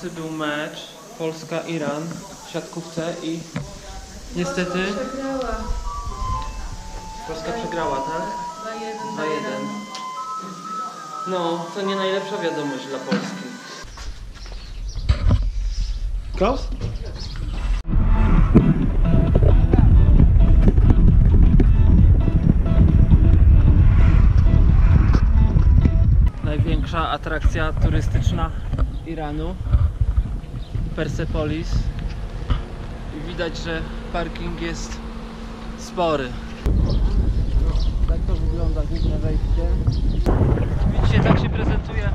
nocy był mecz Polska-Iran w siatkówce i niestety Przegrała. Polska przegrała, tak? 2-1. 2-1. No, to nie najlepsza wiadomość dla Polski. Klaus? Największa atrakcja turystyczna Iranu, Persepolis. I widać, że parking jest spory. Tak to wygląda główne wejście. Widzicie, tak się prezentuje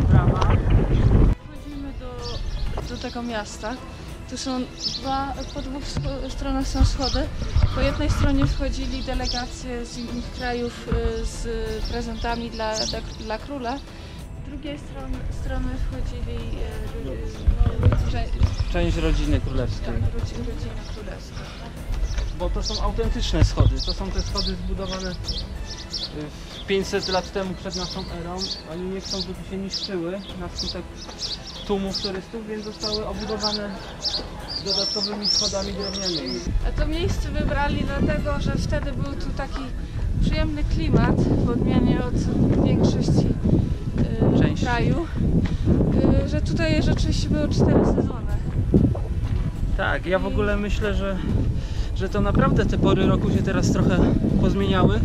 brama. Wchodzimy do tego miasta. Tu są po dwóch stronach są schody. Po jednej stronie wchodzili delegacje z innych krajów z prezentami dla króla. Z drugiej strony wchodzili Część rodziny królewskiej. rodzina królewska. Bo to są autentyczne schody. To są te schody zbudowane 500 lat temu przed naszą erą. Oni nie chcą, żeby się niszczyły na skutek tłumów turystów, więc zostały obudowane dodatkowymi schodami drewnianymi. A to miejsce wybrali dlatego, że wtedy był tu taki przyjemny klimat, w odmianie od większości kraju, że tutaj rzeczywiście były 4 sezony. Tak, ja w ogóle myślę, że to naprawdę te pory roku się teraz trochę pozmieniały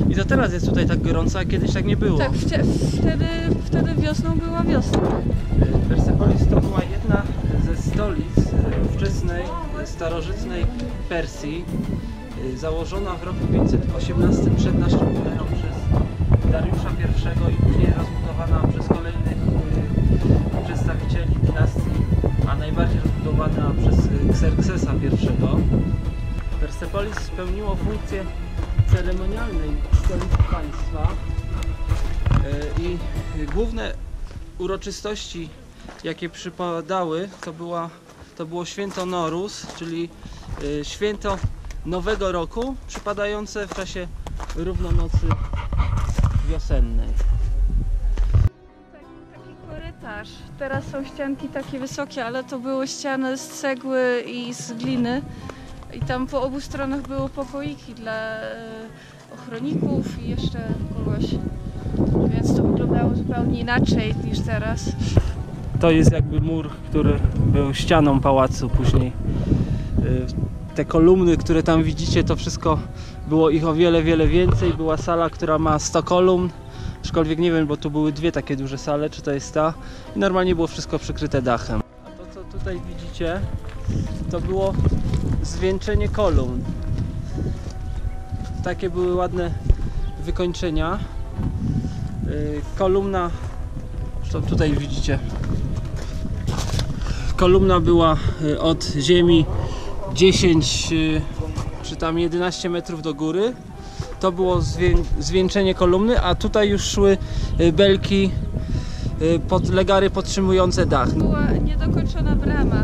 i to teraz jest tutaj tak gorąco, a kiedyś tak nie było. Tak, wtedy wiosną była wiosna. Persepolis to była jedna ze stolic ówczesnej, starożytnej Persji, założona w roku 518 przed naszą erą przez Dariusza I i później rozbudowana przez kolejnych przedstawicieli dynastii, a najbardziej rozbudowana przez Xerxesa I. Persepolis spełniło funkcję ceremonialnej stolicy państwa i główne uroczystości, jakie przypadały, to było święto Noruz, czyli święto Nowego Roku, przypadające w czasie równonocy wiosennej. Taki korytarz. Teraz są ścianki takie wysokie, ale to były ściany z cegły i z gliny. I tam po obu stronach były pokoiki dla ochroników i jeszcze kogoś. Więc to wyglądało zupełnie inaczej niż teraz. To jest jakby mur, który był ścianą pałacu później. Te kolumny, które tam widzicie, to wszystko było ich o wiele, wiele więcej. Była sala, która ma 100 kolumn. Aczkolwiek nie wiem, bo tu były dwie takie duże sale, czy to jest ta. I normalnie było wszystko przykryte dachem. A to, co tutaj widzicie, to było zwieńczenie kolumn. Takie były ładne wykończenia. Kolumna, co tutaj widzicie, kolumna była od ziemi 10 czy tam 11 metrów do góry. To było zwieńczenie kolumny, a tutaj już szły belki, legary podtrzymujące dach. Była niedokończona brama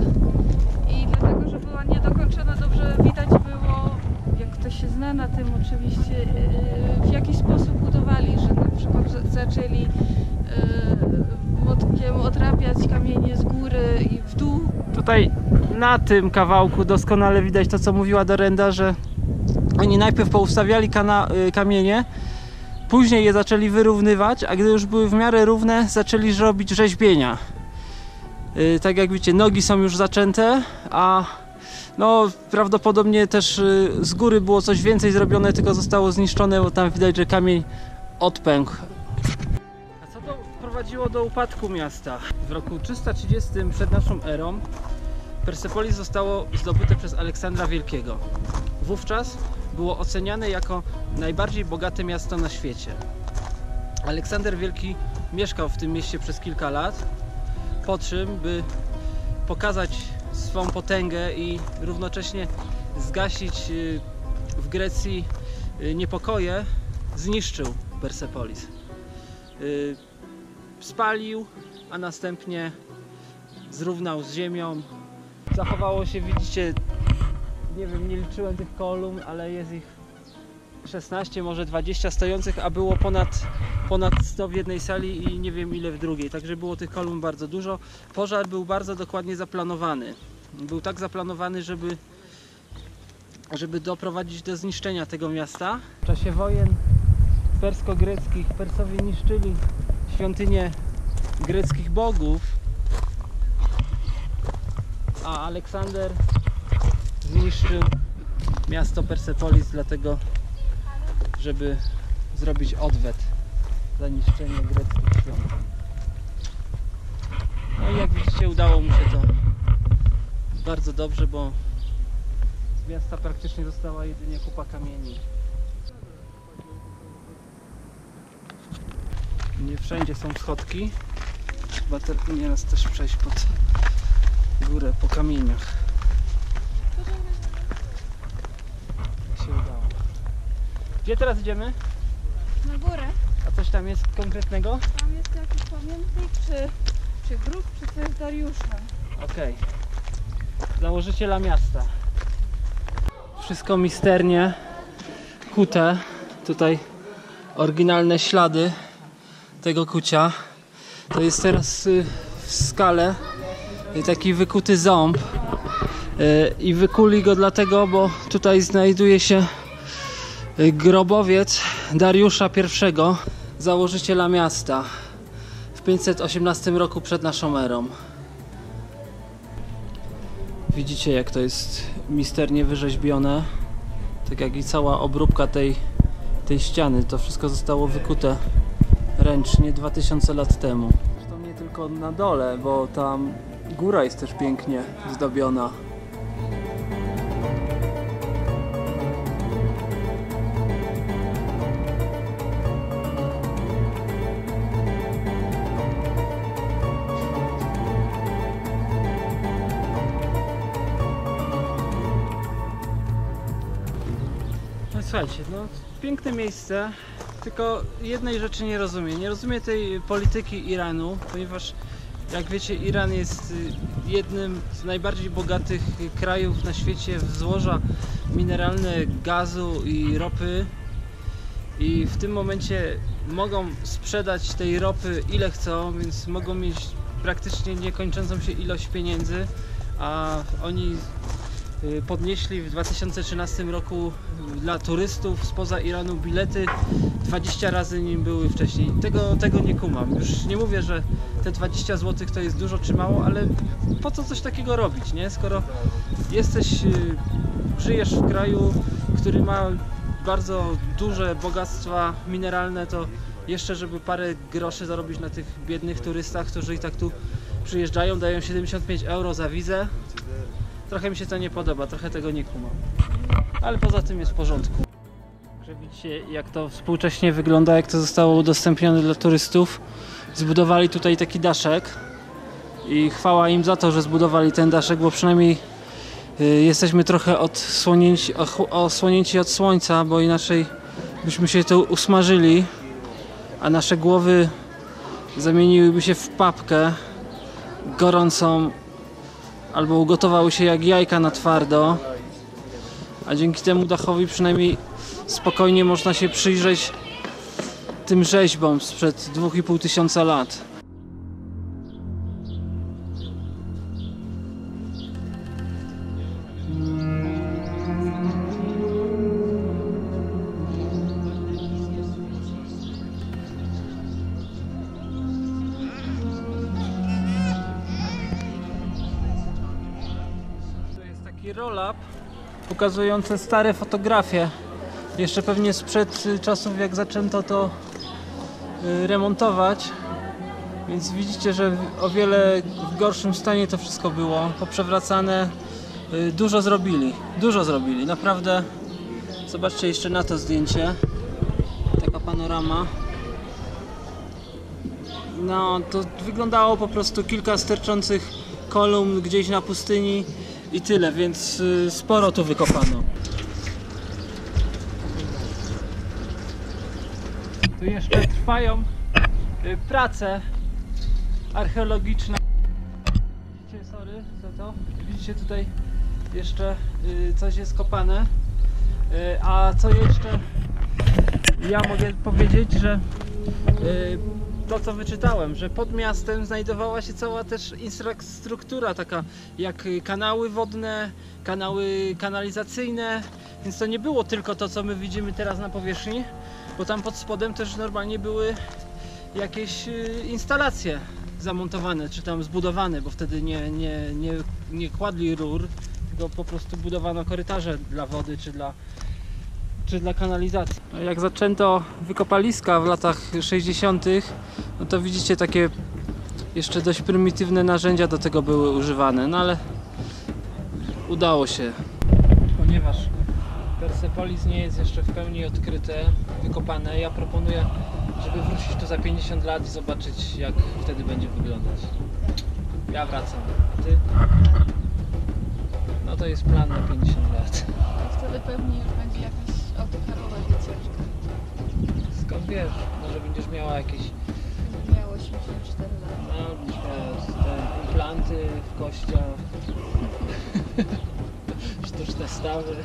i dlatego, że była niedokończona, dobrze widać było, jak ktoś się zna na tym oczywiście, w jaki sposób budowali, że na przykład zaczęli młotkiem odrabiać kamienie z góry i w dół. Tutaj na tym kawałku doskonale widać to, co mówiła Dorenda, że oni najpierw poustawiali kamienie, później je zaczęli wyrównywać, a gdy już były w miarę równe, zaczęli robić rzeźbienia. Tak jak widzicie, nogi są już zaczęte, a no prawdopodobnie też z góry było coś więcej zrobione, tylko zostało zniszczone, bo tam widać, że kamień odpękł. A co to prowadziło do upadku miasta? W roku 330 przed naszą erą Persepolis zostało zdobyte przez Aleksandra Wielkiego. Wówczas było oceniane jako najbardziej bogate miasto na świecie. Aleksander Wielki mieszkał w tym mieście przez kilka lat, po czym, by pokazać swą potęgę i równocześnie zgasić w Grecji niepokoje, zniszczył Persepolis. Spalił, a następnie zrównał z ziemią. Zachowało się, widzicie, nie wiem, nie liczyłem tych kolumn, ale jest ich 16, może 20 stojących, a było ponad 100 100 w jednej sali i nie wiem ile w drugiej, także było tych kolumn bardzo dużo. Pożar był bardzo dokładnie zaplanowany. Był tak zaplanowany, żeby doprowadzić do zniszczenia tego miasta. W czasie wojen persko-greckich Persowie niszczyli świątynię greckich bogów, a Aleksander zniszczył miasto Persepolis dlatego, żeby zrobić odwet za niszczenie greckich świątyń. No i jak widzicie, udało mu się to bardzo dobrze, bo z miasta praktycznie została jedynie kupa kamieni. Nie wszędzie są schodki. Chyba powinien nas też przejść pod górę po kamieniach. Tak się udało. Gdzie teraz idziemy? Na górę. A coś tam jest konkretnego? Tam jest jakiś pamiętnik, czy grób, czy coś Dariusza. Okej. Założyciela miasta. Wszystko misternie kute. Tutaj oryginalne ślady tego kucia. To jest teraz w skale taki wykuty ząb i wykuli go dlatego, bo tutaj znajduje się grobowiec Dariusza I, założyciela miasta w 518 roku przed naszą erą. Widzicie, jak to jest misternie wyrzeźbione, tak jak i cała obróbka tej ściany. To wszystko zostało wykute ręcznie 2000 lat temu. Zresztą nie tylko na dole, bo tam góra jest też pięknie zdobiona. No słuchajcie, no piękne miejsce, tylko jednej rzeczy nie rozumiem. Nie rozumiem tej polityki Iranu, ponieważ jak wiecie, Iran jest jednym z najbardziej bogatych krajów na świecie w złoża mineralne gazu i ropy i w tym momencie mogą sprzedać tej ropy ile chcą, więc mogą mieć praktycznie niekończącą się ilość pieniędzy, a oni podnieśli w 2013 roku dla turystów spoza Iranu bilety 20 razy nim były wcześniej. Tego nie kumam. Już nie mówię, że te 20 zł to jest dużo czy mało, ale po co coś takiego robić, nie? Skoro żyjesz w kraju, który ma bardzo duże bogactwa mineralne, to jeszcze żeby parę groszy zarobić na tych biednych turystach, którzy i tak tu przyjeżdżają, dają 75 euro za wizę. Trochę mi się to nie podoba, trochę tego nie kumam. Ale poza tym jest w porządku. Że widzicie, jak to współcześnie wygląda, jak to zostało udostępnione dla turystów. Zbudowali tutaj taki daszek i chwała im za to, że zbudowali ten daszek, bo przynajmniej jesteśmy trochę osłonięci od słońca, bo inaczej byśmy się tu usmażyli, a nasze głowy zamieniłyby się w papkę gorącą albo ugotowały się jak jajka na twardo, a dzięki temu dachowi przynajmniej spokojnie można się przyjrzeć tym rzeźbom sprzed 2500 lat. Roll-up pokazujący stare fotografie, jeszcze pewnie sprzed czasów jak zaczęto to remontować, więc widzicie, że o wiele w gorszym stanie to wszystko było, poprzewracane. Dużo zrobili, naprawdę. Zobaczcie jeszcze na to zdjęcie, taka panorama. No to wyglądało po prostu kilka sterczących kolumn gdzieś na pustyni i tyle, więc sporo tu wykopano. Tu jeszcze trwają prace archeologiczne. Widzicie, sorry za to. Widzicie, tutaj jeszcze coś jest kopane. A co jeszcze ja mogę powiedzieć, że To co wyczytałem, że pod miastem znajdowała się cała też infrastruktura taka jak kanały wodne, kanały kanalizacyjne, więc to nie było tylko to co my widzimy teraz na powierzchni, bo tam pod spodem też normalnie były jakieś instalacje zamontowane czy tam zbudowane, bo wtedy nie kładli rur, tylko po prostu budowano korytarze dla wody czy dla kanalizacji. Jak zaczęto wykopaliska w latach 60., no to widzicie takie jeszcze dość prymitywne narzędzia do tego były używane, no ale udało się. Ponieważ Persepolis nie jest jeszcze w pełni odkryte, wykopane, ja proponuję, żeby wrócić tu za 50 lat i zobaczyć jak wtedy będzie wyglądać. Ja wracam, a ty? No to jest plan na 50 lat. Wtedy pewnie już będzie jakaś autokarowa wycieczka. Skąd wiesz? Może będziesz miała jakieś Miało 84 lata. no, będziesz miała te implanty w kościach, sztuczne stawy.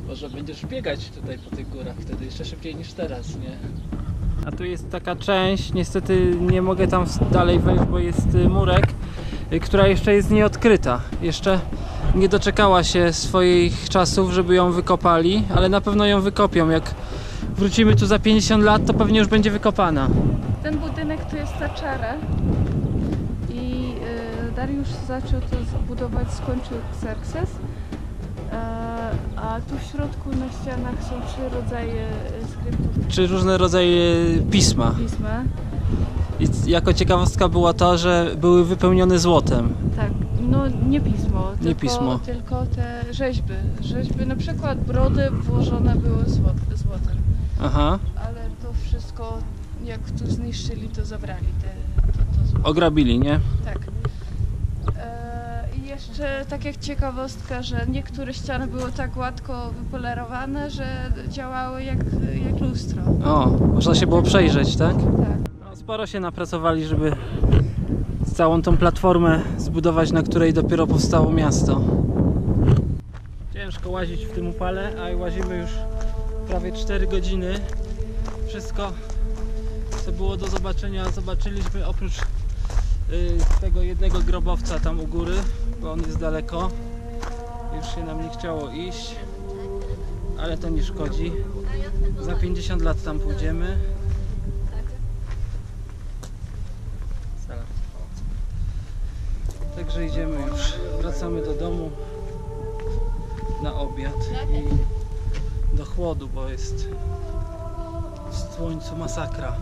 Może będziesz biegać tutaj po tych górach wtedy jeszcze szybciej niż teraz, nie? A tu jest taka część, niestety nie mogę tam dalej wejść, bo jest murek, która jeszcze jest nieodkryta. Jeszcze nie doczekała się swoich czasów, żeby ją wykopali, ale na pewno ją wykopią. Jak wrócimy tu za 50 lat, to pewnie już będzie wykopana. Ten budynek to jest Taczara i Dariusz zaczął to budować, skończył Xerxes, a tu w środku na ścianach są 3 rodzaje skryptów Czy różne rodzaje pisma. pisma. I jako ciekawostka było to, że były wypełnione złotem. Tak, no nie pismo, Nie pismo. tylko te rzeźby. Rzeźby, na przykład brody włożone były złotem, Aha. ale to wszystko jak tu zniszczyli, to zabrali to złoto. Ograbili, nie? Tak. I jeszcze tak jak ciekawostka, że niektóre ściany były tak gładko wypolerowane, że działały jak lustro. O, można się było przejrzeć, tak? Tak. No, sporo się napracowali, żeby całą tą platformę zbudować, na której dopiero powstało miasto. Ciężko łazić w tym upale, a łazimy już prawie 4 godziny. Wszystko, co było do zobaczenia, zobaczyliśmy oprócz tego jednego grobowca tam u góry, bo on jest daleko. Już się nam nie chciało iść, ale to nie szkodzi. Za 50 lat tam pójdziemy. Także idziemy już, wracamy do domu na obiad i do chłodu, bo jest w słońcu masakra.